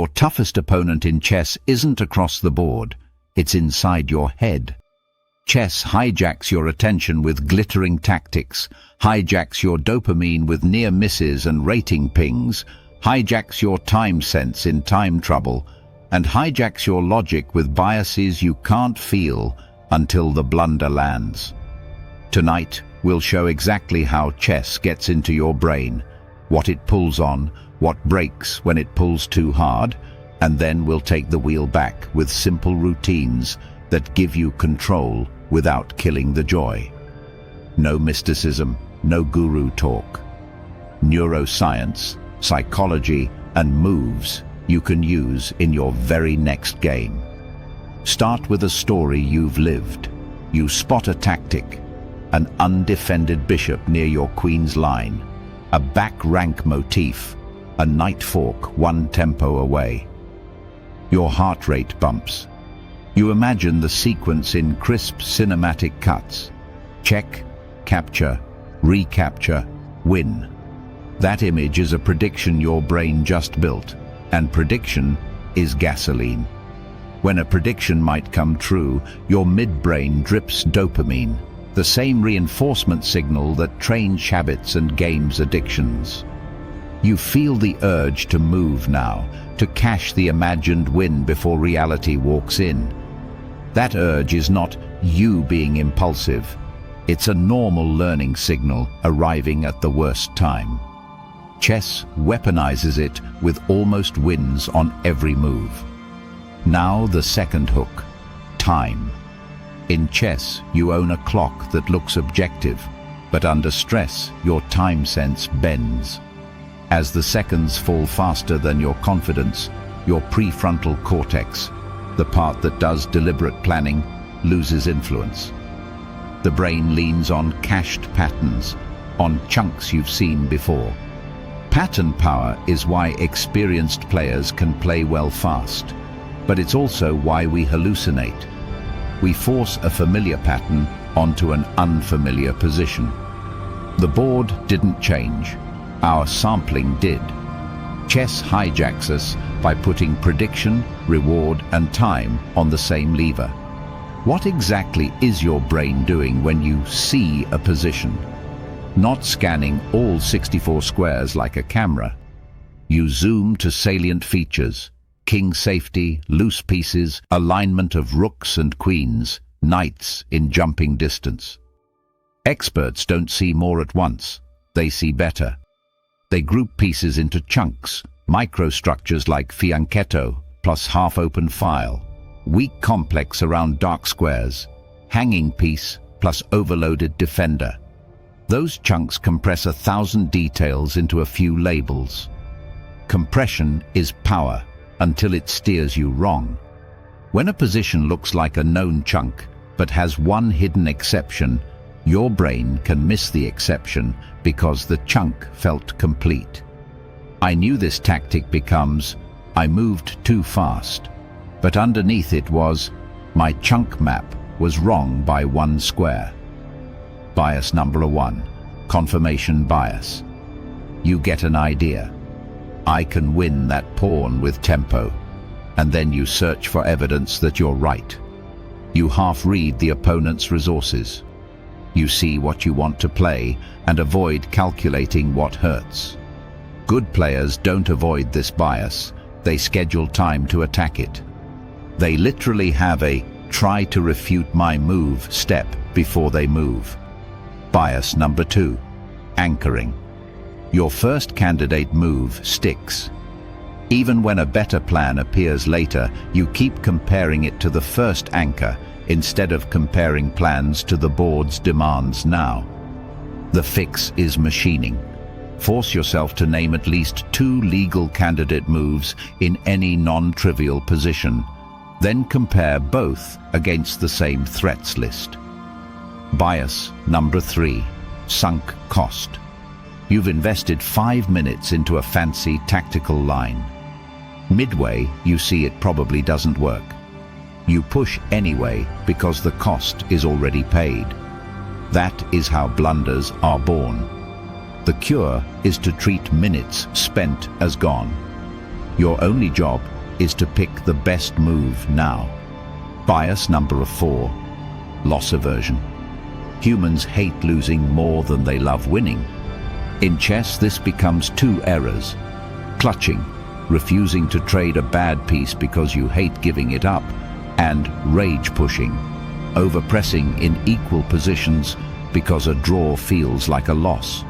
Your toughest opponent in chess isn't across the board, it's inside your head. Chess hijacks your attention with glittering tactics, hijacks your dopamine with near misses and rating pings, hijacks your time sense in time trouble, and hijacks your logic with biases you can't feel until the blunder lands. Tonight, we'll show exactly how chess gets into your brain, what it pulls on, what breaks when it pulls too hard, and then we'll take the wheel back with simple routines that give you control without killing the joy. No mysticism, no guru talk. Neuroscience, psychology, and moves you can use in your very next game. Start with a story you've lived. You spot a tactic, an undefended bishop near your queen's line, a back rank motif, a knight fork one tempo away. Your heart rate bumps. You imagine the sequence in crisp cinematic cuts. Check, capture, recapture, win. That image is a prediction your brain just built, and prediction is gasoline. When a prediction might come true, your midbrain drips dopamine, the same reinforcement signal that trains habits and games addictions. You feel the urge to move now, to cash the imagined win before reality walks in. That urge is not you being impulsive. It's a normal learning signal arriving at the worst time. Chess weaponizes it with almost wins on every move. Now the second hook, time. In chess, you own a clock that looks objective, but under stress, your time sense bends. As the seconds fall faster than your confidence, your prefrontal cortex, the part that does deliberate planning, loses influence. The brain leans on cached patterns, on chunks you've seen before. Pattern power is why experienced players can play well fast, but it's also why we hallucinate. We force a familiar pattern onto an unfamiliar position. The board didn't change, our sampling did. Chess hijacks us by putting prediction, reward, and time on the same lever. What exactly is your brain doing when you see a position? Not scanning all 64 squares like a camera. You zoom to salient features, king safety, loose pieces, alignment of rooks and queens, knights in jumping distance. Experts don't see more at once, they see better. They group pieces into chunks, microstructures like fianchetto plus half-open file, weak complex around dark squares, hanging piece plus overloaded defender. Those chunks compress 1,000 details into a few labels. Compression is power until it steers you wrong. When a position looks like a known chunk but has one hidden exception, your brain can miss the exception because the chunk felt complete. I knew this tactic becomes, I moved too fast, but underneath it was, my chunk map was wrong by one square. Bias number 1, confirmation bias. You get an idea. I can win that pawn with tempo, and then you search for evidence that you're right. You half-read the opponent's resources. You see what you want to play and avoid calculating what hurts. Good players don't avoid this bias, they schedule time to attack it. They literally have a try to refute my move step before they move. Bias number 2, anchoring. Your first candidate move sticks. Even when a better plan appears later, you keep comparing it to the first anchor instead of comparing plans to the board's demands now. The fix is machining. Force yourself to name at least 2 legal candidate moves in any non-trivial position. Then compare both against the same threats list. Bias number 3, sunk cost. You've invested 5 minutes into a fancy tactical line. Midway, you see it probably doesn't work. You push anyway because the cost is already paid. That is how blunders are born. The cure is to treat minutes spent as gone. Your only job is to pick the best move now. Bias number 4, loss aversion. Humans hate losing more than they love winning. In chess, this becomes 2 errors. Clutching, refusing to trade a bad piece because you hate giving it up, and rage pushing, overpressing in equal positions because a draw feels like a loss.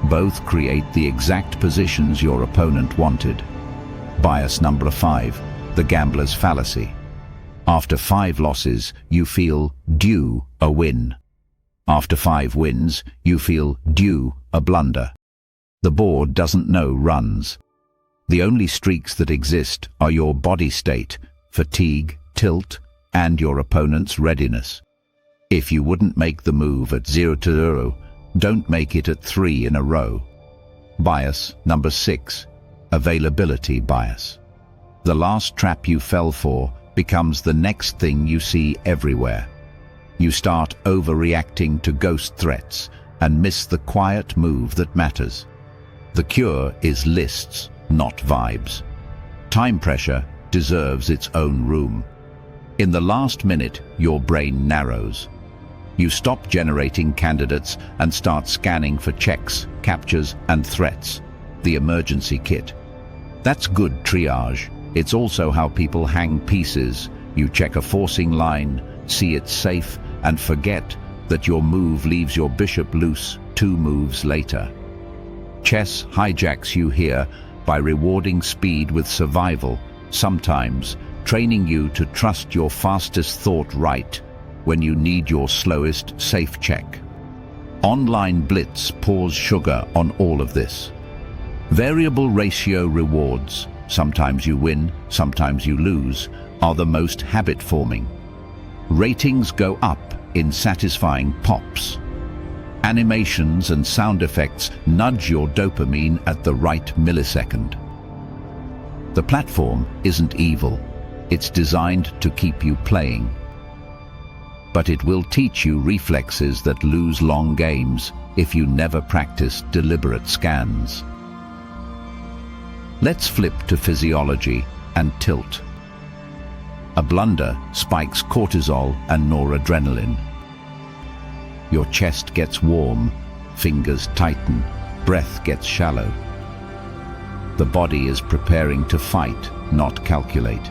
Both create the exact positions your opponent wanted. Bias number 5, the gambler's fallacy. After 5 losses, you feel due a win. After 5 wins, you feel due a blunder. The board doesn't know runs. The only streaks that exist are your body state, fatigue, tilt, and your opponent's readiness. If you wouldn't make the move at 0-0, don't make it at 3 in a row. Bias number 6, availability bias. The last trap you fell for becomes the next thing you see everywhere. You start overreacting to ghost threats and miss the quiet move that matters. The cure is lists, not vibes. Time pressure deserves its own room. In the last minute, your brain narrows. You stop generating candidates and start scanning for checks, captures, and threats, the emergency kit. That's good triage. It's also how people hang pieces. You check a forcing line, see it's safe, and forget that your move leaves your bishop loose 2 moves later. Chess hijacks you here by rewarding speed with survival, sometimes training you to trust your fastest thought right when you need your slowest safe check. Online blitz pours sugar on all of this. Variable ratio rewards, sometimes you win, sometimes you lose, are the most habit-forming. Ratings go up in satisfying pops. Animations and sound effects nudge your dopamine at the right millisecond. The platform isn't evil. It's designed to keep you playing. But it will teach you reflexes that lose long games if you never practice deliberate scans. Let's flip to physiology and tilt. A blunder spikes cortisol and noradrenaline. Your chest gets warm, fingers tighten, breath gets shallow. The body is preparing to fight, not calculate.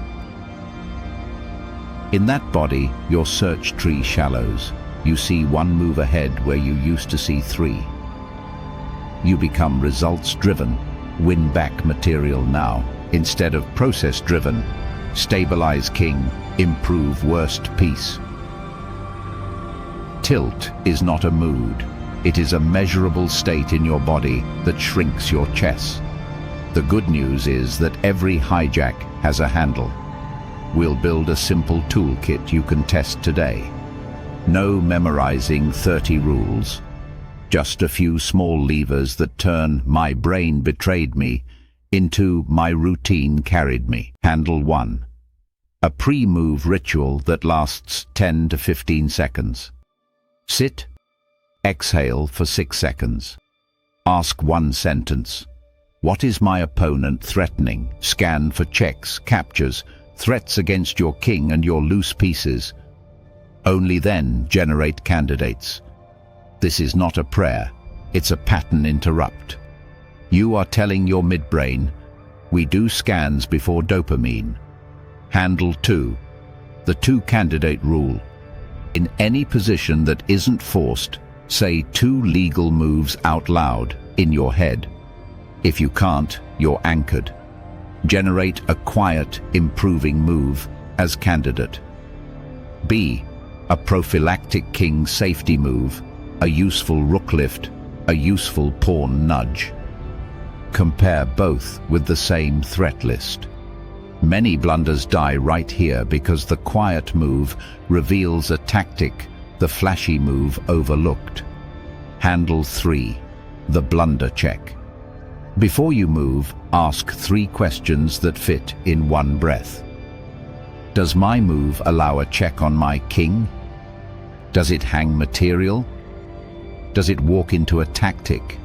In that body, your search tree shallows. You see 1 move ahead where you used to see 3. You become results-driven, win-back material now, instead of process-driven, stabilize king, improve worst piece. Tilt is not a mood. It is a measurable state in your body that shrinks your chess. The good news is that every hijack has a handle. We'll build a simple toolkit you can test today. No memorizing 30 rules. Just a few small levers that turn "my brain betrayed me" into "my routine carried me." Handle 1. A pre-move ritual that lasts 10 to 15 seconds. Sit, exhale for 6 seconds. Ask 1 sentence. What is my opponent threatening? Scan for checks, captures, threats against your king and your loose pieces. Only then generate candidates. This is not a prayer, it's a pattern interrupt. You are telling your midbrain, we do scans before dopamine. Handle 2, the 2-candidate rule. In any position that isn't forced, say 2 legal moves out loud in your head. If you can't, you're anchored. Generate a quiet, improving move as candidate. B. A prophylactic king safety move, a useful rook lift, a useful pawn nudge. Compare both with the same threat list. Many blunders die right here because the quiet move reveals a tactic the flashy move overlooked. Handle 3, the blunder check. Before you move, ask 3 questions that fit in one breath. Does my move allow a check on my king? Does it hang material? Does it walk into a tactic?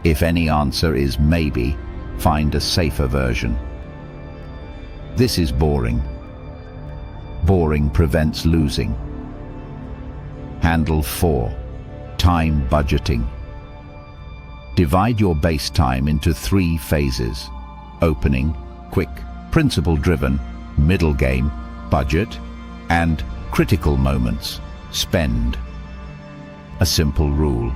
If any answer is maybe, Find a safer version. This is boring. Boring prevents losing. Handle 4. Time budgeting. Divide your base time into 3 phases: opening, quick, principle-driven, middle game, budget, and critical moments, spend. A simple rule: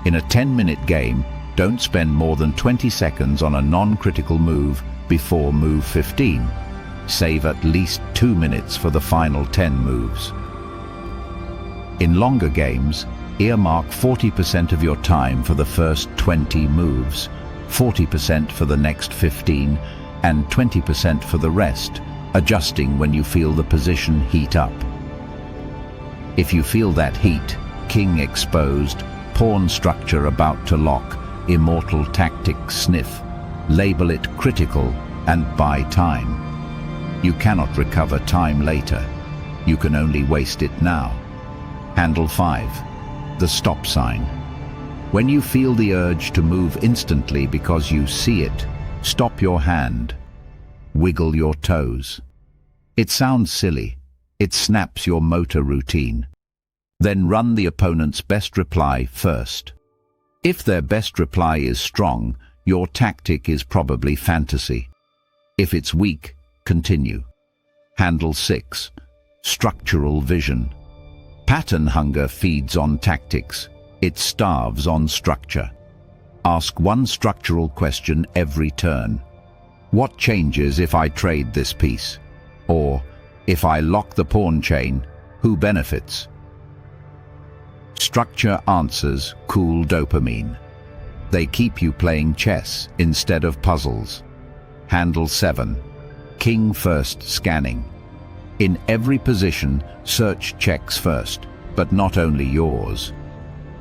in a 10-minute game, don't spend more than 20 seconds on a non-critical move before move 15. Save at least 2 minutes for the final 10 moves. In longer games, earmark 40% of your time for the first 20 moves, 40% for the next 15, and 20% for the rest, adjusting when you feel the position heat up. If you feel that heat, king exposed, pawn structure about to lock, immortal tactic sniff, label it critical and buy time. You cannot recover time later. You can only waste it now. Handle 5. The stop sign. When you feel the urge to move instantly because you see it, stop your hand. Wiggle your toes. It sounds silly. It snaps your motor routine. Then run the opponent's best reply first. If their best reply is strong, your tactic is probably fantasy. If it's weak, continue. Handle 6. Structural vision. Pattern hunger feeds on tactics. It starves on structure. Ask one structural question every turn. What changes if I trade this piece? Or, if I lock the pawn chain, who benefits? Structure answers cool dopamine. They keep you playing chess instead of puzzles. Handle 7. King first scanning. In every position, search checks first, but not only yours.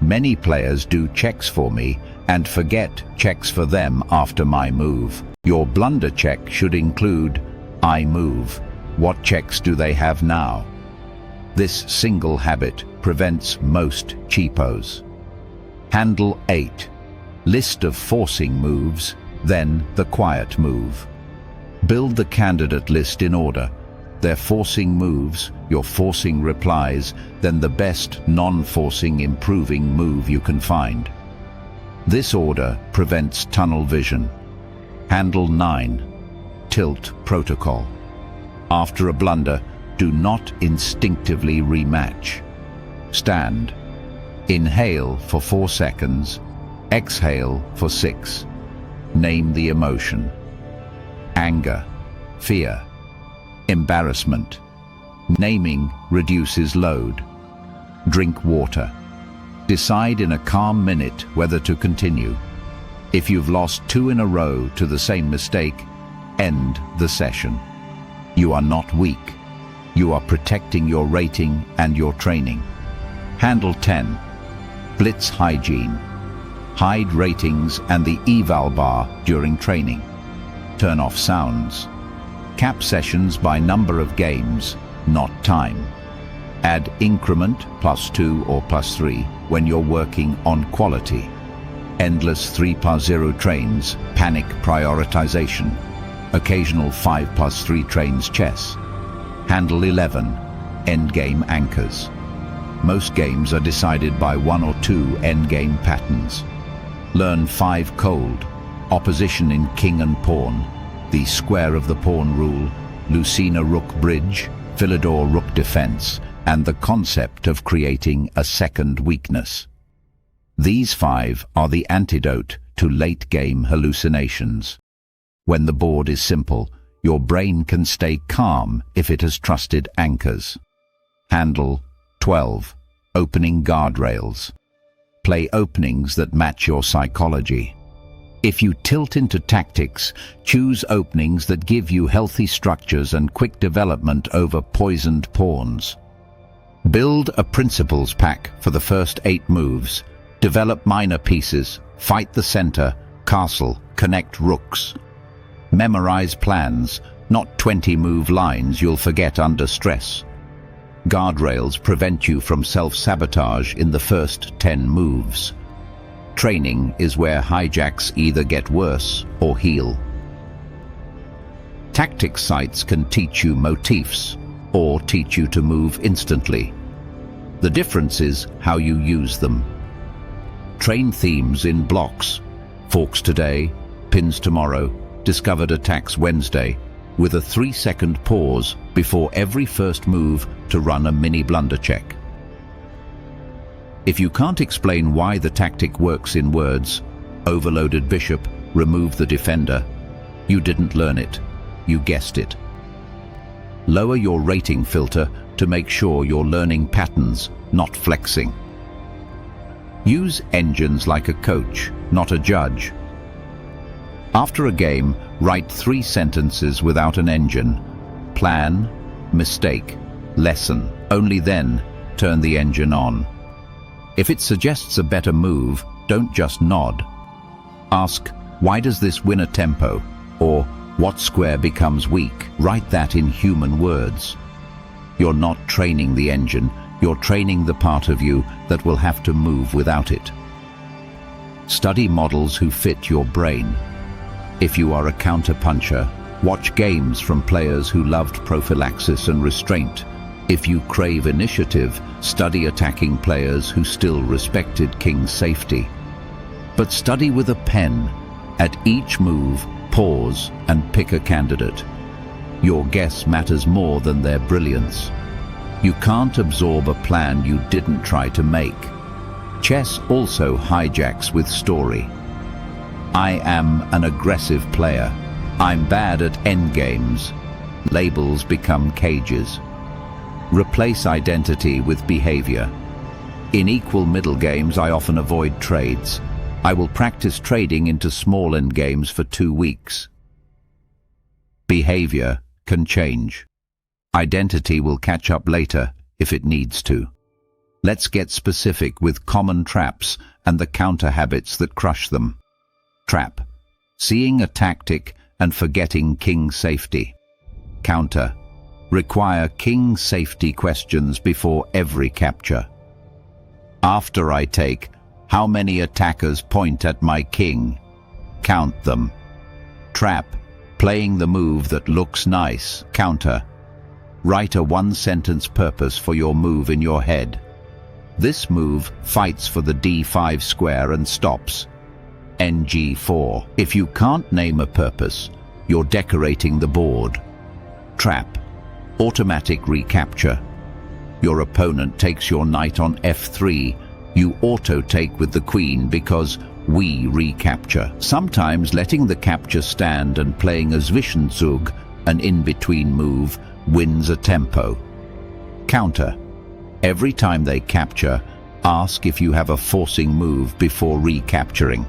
Many players do checks for me and forget checks for them after my move. Your blunder check should include, I move. What checks do they have now? This single habit prevents most cheapos. Handle 8. List of forcing moves, then the quiet move. Build the candidate list in order. Their forcing moves, your forcing replies, then the best non-forcing improving move you can find. This order prevents tunnel vision. Handle 9. Tilt protocol. After a blunder, do not instinctively rematch. Stand. Inhale for 4 seconds. Exhale for 6. Name the emotion. Anger, fear, embarrassment. Naming reduces load. Drink water. Decide in a calm minute whether to continue. If you've lost 2 in a row to the same mistake, end the session. You are not weak. You are protecting your rating and your training. Handle 10. Blitz hygiene. Hide ratings and the eval bar during training. Turn off sounds. Cap sessions by number of games, not time. Add increment +2 or +3 when you're working on quality. Endless 3+0 trains, panic prioritization. Occasional 5+3 trains chess. Handle 11. Endgame anchors. Most games are decided by 1 or 2 endgame patterns. Learn 5 cold. Opposition in king and pawn. The square of the pawn rule. Lucina rook bridge. Philidor rook defense. And the concept of creating a second weakness. These 5 are the antidote to late-game hallucinations. When the board is simple, your brain can stay calm if it has trusted anchors. Handle 12. Opening guardrails. Play openings that match your psychology. If you tilt into tactics, choose openings that give you healthy structures and quick development over poisoned pawns. Build a principles pack for the first 8 moves. Develop minor pieces, fight the center, castle, connect rooks. Memorize plans, not 20-move lines you'll forget under stress. Guardrails prevent you from self-sabotage in the first 10 moves. Training is where hijacks either get worse or heal. Tactics sites can teach you motifs or teach you to move instantly. The difference is how you use them. Train themes in blocks: forks today, pins tomorrow, discovered attacks Wednesday, with a 3-second pause before every first move to run a mini blunder check. If you can't explain why the tactic works in words, overloaded bishop, remove the defender, you didn't learn it, you guessed it. Lower your rating filter to make sure you're learning patterns, not flexing. Use engines like a coach, not a judge. After a game, write 3 sentences without an engine. Plan, mistake, lesson. Only then turn the engine on. If it suggests a better move, don't just nod. Ask, why does this win a tempo? Or, what square becomes weak? Write that in human words. You're not training the engine, you're training the part of you that will have to move without it. Study models who fit your brain. If you are a counter-puncher, watch games from players who loved prophylaxis and restraint. If you crave initiative, study attacking players who still respected king's safety. But study with a pen. At each move, pause and pick a candidate. Your guess matters more than their brilliance. You can't absorb a plan you didn't try to make. Chess also hijacks with story. I am an aggressive player. I'm bad at endgames. Labels become cages. Replace identity with behavior. In equal middle games, I often avoid trades. I will practice trading into small endgames for 2 weeks. Behavior can change. Identity will catch up later if it needs to. Let's get specific with common traps and the counter habits that crush them. Trap: seeing a tactic and forgetting king safety. Counter: require king safety questions before every capture. After I take, how many attackers point at my king? Count them. Trap: playing the move that looks nice. Counter: write a 1-sentence purpose for your move in your head. This move fights for the d5 square and stops. Ng4. If you can't name a purpose, you're decorating the board. Trap: automatic recapture. Your opponent takes your knight on f3. You auto-take with the queen because we recapture. Sometimes letting the capture stand and playing a Zwischenzug, an in-between move, wins a tempo. Counter: every time they capture, ask if you have a forcing move before recapturing.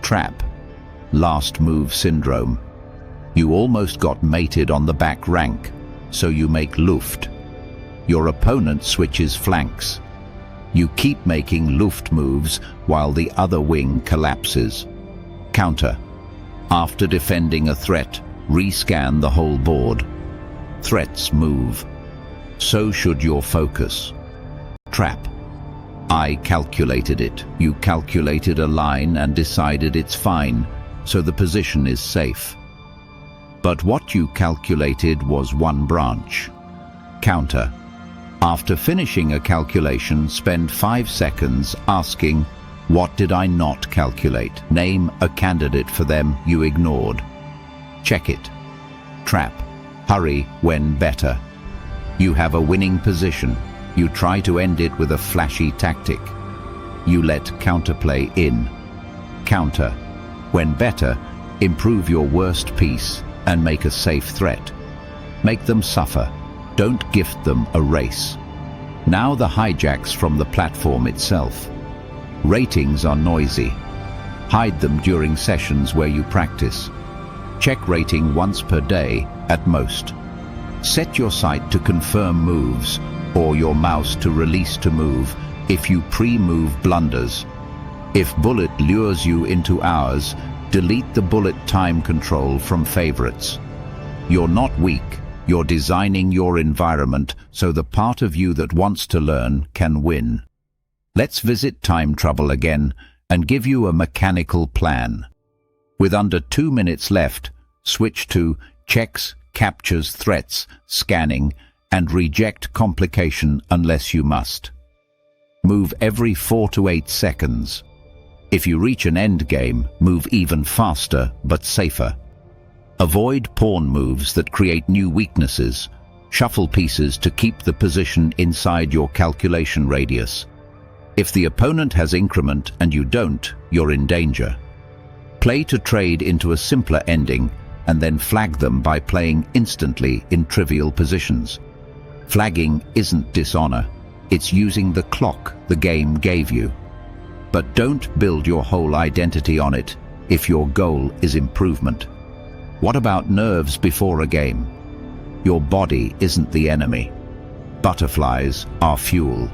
Trap: last move syndrome. You almost got mated on the back rank, so you make Luft. Your opponent switches flanks. You keep making Luft moves while the other wing collapses. Counter: after defending a threat, rescan the whole board. Threats move. So should your focus. Trap: I calculated it. You calculated a line and decided it's fine, so the position is safe. But what you calculated was one branch. Counter: after finishing a calculation, spend 5 seconds asking, what did I not calculate? Name a candidate for them you ignored. Check it. Trap: hurry when better. You have a winning position. You try to end it with a flashy tactic. You let counterplay in. Counter: when better, improve your worst piece and make a safe threat. Make them suffer. Don't gift them a race. Now the hijacks from the platform itself. Ratings are noisy. Hide them during sessions where you practice. Check rating once per day at most. Set your sight to confirm moves or your mouse to release to move if you pre-move blunders. If bullet lures you into hours, delete the bullet time control from favorites. You're not weak. You're designing your environment so the part of you that wants to learn can win. Let's visit time trouble again and give you a mechanical plan. With under 2 minutes left, switch to checks, captures, threats, scanning, and reject complication unless you must. Move every 4 to 8 seconds. If you reach an endgame, move even faster but safer. Avoid pawn moves that create new weaknesses. Shuffle pieces to keep the position inside your calculation radius. If the opponent has increment and you don't, you're in danger. Play to trade into a simpler ending and then flag them by playing instantly in trivial positions. Flagging isn't dishonor, it's using the clock the game gave you. But don't build your whole identity on it if your goal is improvement. What about nerves before a game? Your body isn't the enemy. Butterflies are fuel.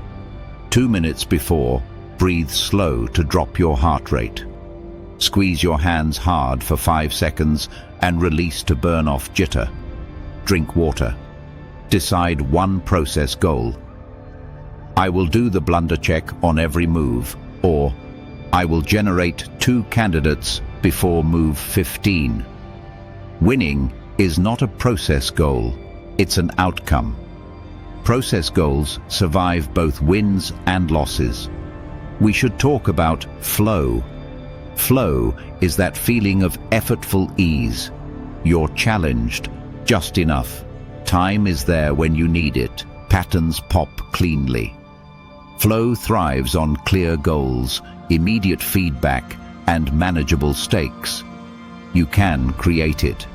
2 minutes before, breathe slow to drop your heart rate. Squeeze your hands hard for 5 seconds and release to burn off jitter. Drink water. Decide one process goal. I will do the blunder check on every move, or I will generate 2 candidates before move 15. Winning is not a process goal, it's an outcome. Process goals survive both wins and losses. We should talk about flow. Flow is that feeling of effortful ease. You're challenged just enough. Time is there when you need it. Patterns pop cleanly. Flow thrives on clear goals, immediate feedback, and manageable stakes. You can create it.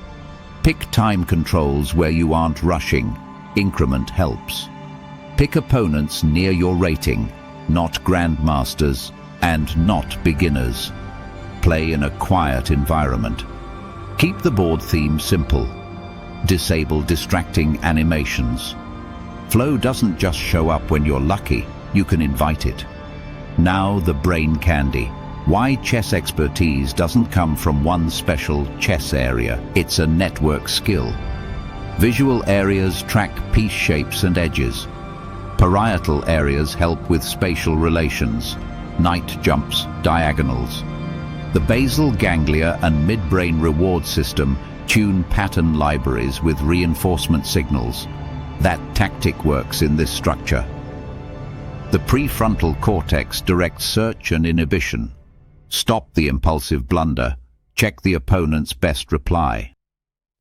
Pick time controls where you aren't rushing. Increment helps. Pick opponents near your rating, not grandmasters and not beginners. Play in a quiet environment. Keep the board theme simple. Disable distracting animations. Flow doesn't just show up when you're lucky, you can invite it. Now the brain candy. Why chess expertise doesn't come from one special chess area, it's a network skill. Visual areas track piece shapes and edges. Parietal areas help with spatial relations, night jumps, diagonals. The basal ganglia and midbrain reward system tune pattern libraries with reinforcement signals. That tactic works in this structure. The prefrontal cortex directs search and inhibition. Stop the impulsive blunder. Check the opponent's best reply.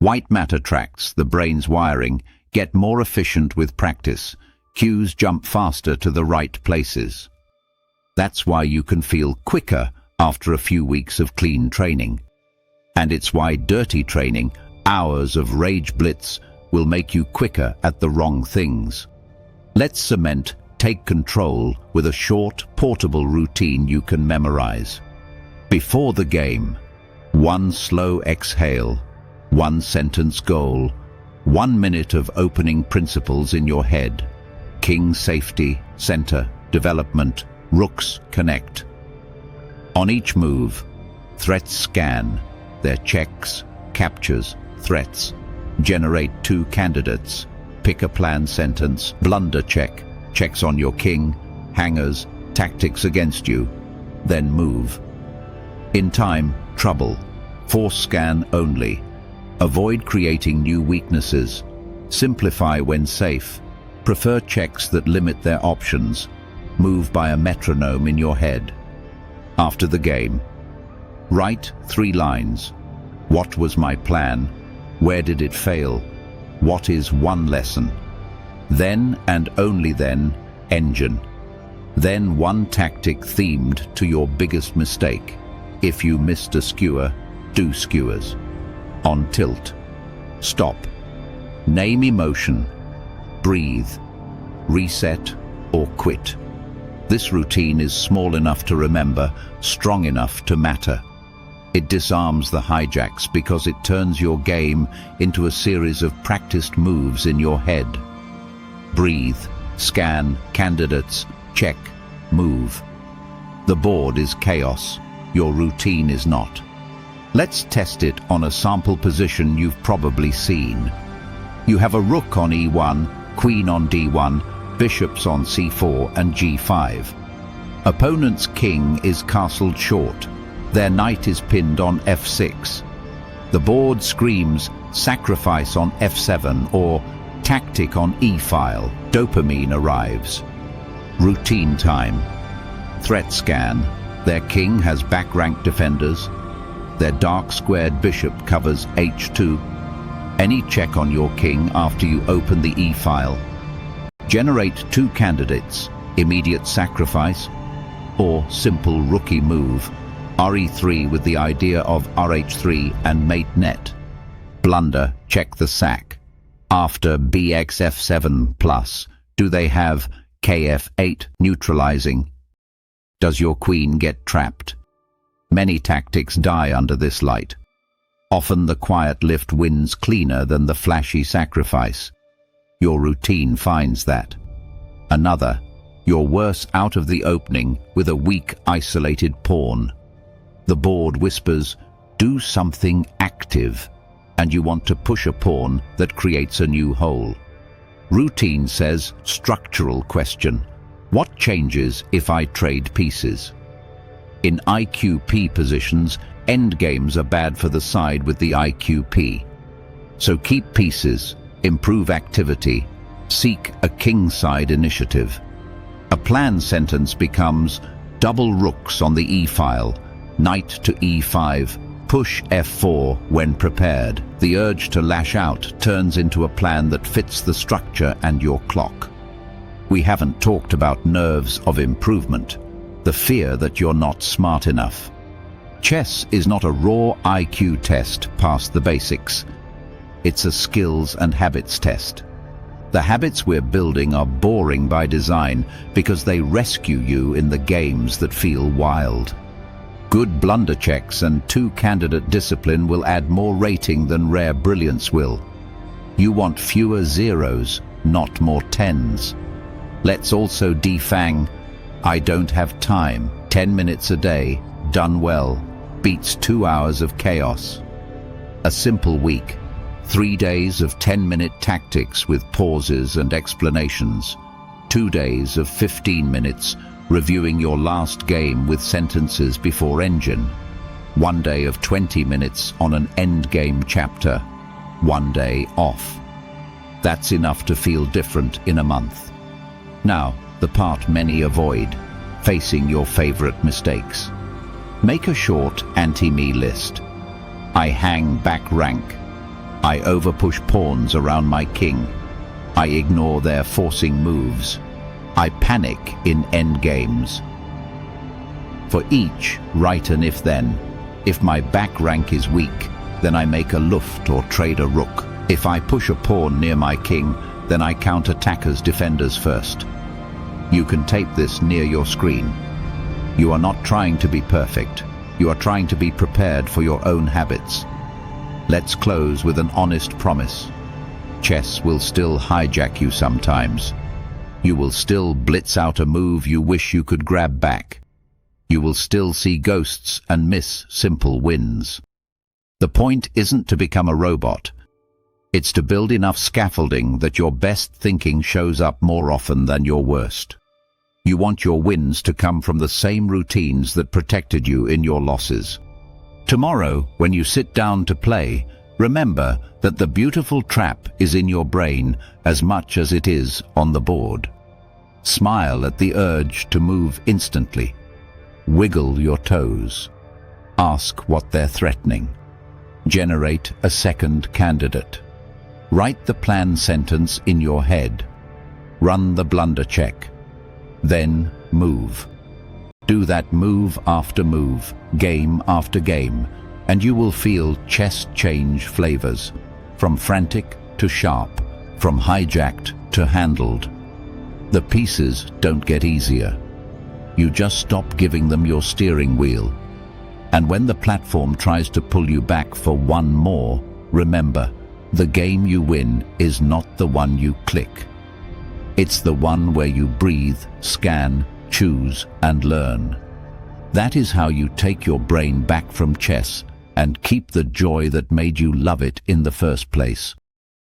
White matter tracts the brain's wiring, get more efficient with practice. Cues jump faster to the right places. That's why you can feel quicker after a few weeks of clean training. And it's why dirty training, hours of rage blitz, will make you quicker at the wrong things. Let's cement take control with a short, portable routine you can memorize. Before the game, 1 slow exhale, 1 sentence goal, 1 minute of opening principles in your head. King safety, center, development, rooks connect. On each move, threats scan, their checks, captures, threats. Generate 2 candidates, pick a plan sentence, blunder check, checks on your king, hangers, tactics against you, then move. In time, trouble, force scan only. Avoid creating new weaknesses. Simplify when safe. Prefer checks that limit their options. Move by a metronome in your head. After the game, write 3 lines. What was my plan? Where did it fail? What is one lesson? Then, and only then, engine. Then 1 tactic themed to your biggest mistake. If you missed a skewer, do skewers. On tilt. Stop. Name emotion. Breathe. Reset or quit. This routine is small enough to remember, strong enough to matter. It disarms the hijacks because it turns your game into a series of practiced moves in your head. Breathe, scan, candidates, check, move. The board is chaos. Your routine is not. Let's test it on a sample position you've probably seen. You have a rook on e1, queen on d1, bishops on c4 and g5. Opponent's king is castled short. Their knight is pinned on f6. The board screams sacrifice on f7 or tactic on e-file. Dopamine arrives. Routine time. Threat scan. Their king has back-rank defenders. Their dark-squared bishop covers h2. Any check on your king after you open the e-file. Generate two candidates, immediate sacrifice or simple rookie move. re3 with the idea of rh3 and mate net. Blunder, check the sack. After bxf7 plus, do they have kf8 neutralizing? Does your queen get trapped? Many tactics die under this light. Often the quiet lift wins cleaner than the flashy sacrifice. Your routine finds that. Another, you're worse out of the opening with a weak, isolated pawn. The board whispers, do something active, and you want to push a pawn that creates a new hole. Routine says, structural question. What changes if I trade pieces? In IQP positions, endgames are bad for the side with the IQP. So keep pieces, improve activity, seek a kingside initiative. A plan sentence becomes double rooks on the e-file, knight to e5, push f4 when prepared. The urge to lash out turns into a plan that fits the structure and your clock. We haven't talked about nerves of improvement, the fear that you're not smart enough. Chess is not a raw IQ test past the basics. It's a skills and habits test. The habits we're building are boring by design because they rescue you in the games that feel wild. Good blunder checks and two-candidate discipline will add more rating than rare brilliance will. You want fewer zeros, not more tens. Let's also defang, I don't have time, 10 minutes a day, done well, beats 2 hours of chaos. A simple week, 3 days of 10-minute tactics with pauses and explanations, 2 days of 15 minutes reviewing your last game with sentences before engine, 1 day of 20 minutes on an endgame chapter, 1 day off. That's enough to feel different in a month. Now, the part many avoid, facing your favorite mistakes. Make a short anti-me list. I hang back rank. I overpush pawns around my king. I ignore their forcing moves. I panic in endgames. For each, write an if-then. If my back rank is weak, then I make a luft or trade a rook. If I push a pawn near my king, then I counter-attackers defenders first. You can tape this near your screen. You are not trying to be perfect. You are trying to be prepared for your own habits. Let's close with an honest promise. Chess will still hijack you sometimes. You will still blitz out a move you wish you could grab back. You will still see ghosts and miss simple wins. The point isn't to become a robot. It's to build enough scaffolding that your best thinking shows up more often than your worst. You want your wins to come from the same routines that protected you in your losses. Tomorrow, when you sit down to play, remember that the beautiful trap is in your brain as much as it is on the board. Smile at the urge to move instantly. Wiggle your toes. Ask what they're threatening. Generate a second candidate. Write the plan sentence in your head. Run the blunder check. Then move. Do that move after move, game after game, and you will feel chess change flavors, from frantic to sharp, from hijacked to handled. The pieces don't get easier. You just stop giving them your steering wheel. And when the platform tries to pull you back for one more, remember, the game you win is not the one you click. It's the one where you breathe, scan, choose, and learn. That is how you take your brain back from chess and keep the joy that made you love it in the first place.